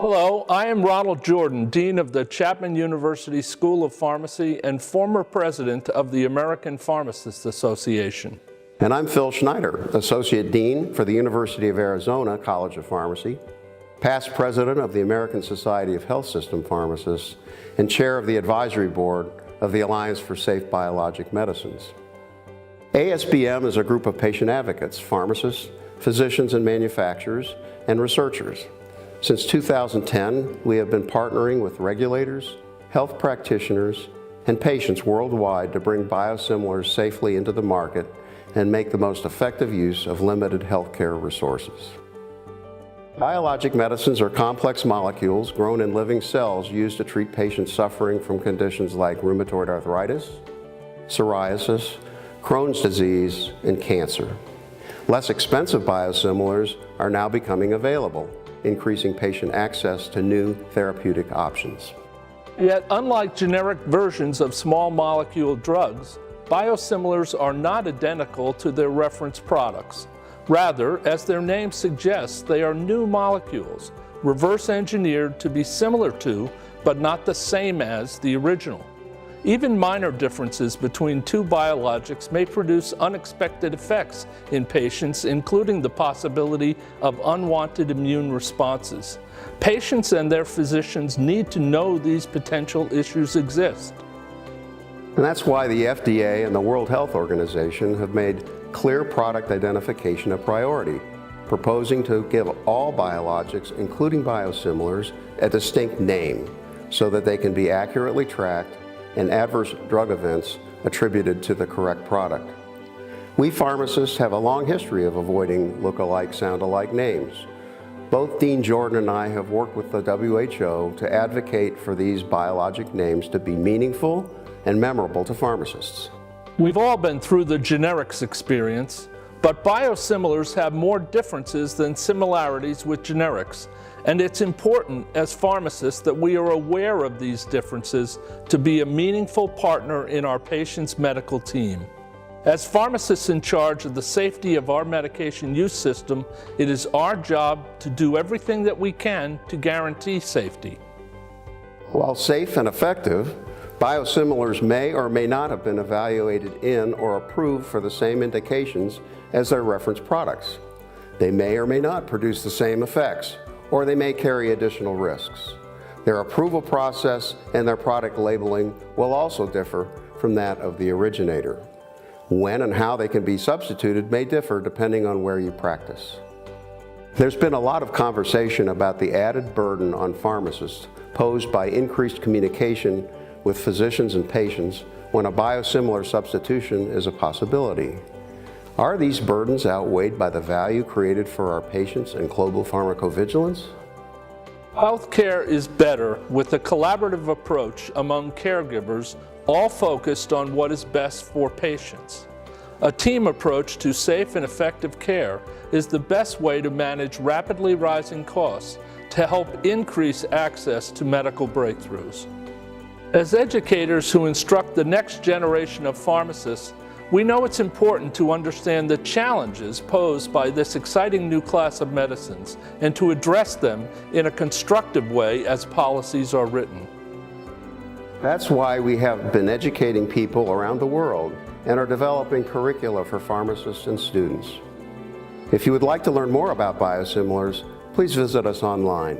Hello, I am Ronald Jordan, Dean of the Chapman University School of Pharmacy and former president of the American Pharmacists Association. And I'm Phil Schneider, Associate Dean for the University of Arizona College of Pharmacy, past president of the American Society of Health System Pharmacists, and chair of the advisory board of the Alliance for Safe Biologic Medicines. ASBM is a group of patient advocates, pharmacists, physicians and manufacturers, and researchers. Since 2010, we have been partnering with regulators, health practitioners, and patients worldwide to bring biosimilars safely into the market and make the most effective use of limited healthcare resources. Biologic medicines are complex molecules grown in living cells used to treat patients suffering from conditions like rheumatoid arthritis, psoriasis, Crohn's disease, and cancer. Less expensive biosimilars are now becoming available, increasing patient access to new therapeutic options. Yet, unlike generic versions of small molecule drugs, biosimilars are not identical to their reference products. Rather, as their name suggests, they are new molecules, reverse engineered to be similar to, but not the same as, the original. Even minor differences between two biologics may produce unexpected effects in patients, including the possibility of unwanted immune responses. Patients and their physicians need to know these potential issues exist. And that's why the FDA and the World Health Organization have made clear product identification a priority, proposing to give all biologics, including biosimilars, a distinct name so that they can be accurately tracked and adverse drug events attributed to the correct product. We pharmacists have a long history of avoiding look-alike, sound-alike names. Both Dean Jordan and I have worked with the WHO to advocate for these biologic names to be meaningful and memorable to pharmacists. We've all been through the generics experience, but biosimilars have more differences than similarities with generics. And it's important as pharmacists that we are aware of these differences to be a meaningful partner in our patient's medical team. As pharmacists in charge of the safety of our medication use system, it is our job to do everything that we can to guarantee safety. While safe and effective, biosimilars may or may not have been evaluated in or approved for the same indications as their reference products. They may or may not produce the same effects, or they may carry additional risks. Their approval process and their product labeling will also differ from that of the originator. When and how they can be substituted may differ depending on where you practice. There's been a lot of conversation about the added burden on pharmacists posed by increased communication with physicians and patients when a biosimilar substitution is a possibility. Are these burdens outweighed by the value created for our patients and global pharmacovigilance? Healthcare is better with a collaborative approach among caregivers, all focused on what is best for patients. A team approach to safe and effective care is the best way to manage rapidly rising costs to help increase access to medical breakthroughs. As educators who instruct the next generation of pharmacists, we know it's important to understand the challenges posed by this exciting new class of medicines and to address them in a constructive way as policies are written. That's why we have been educating people around the world and are developing curricula for pharmacists and students. If you would like to learn more about biosimilars, please visit us online.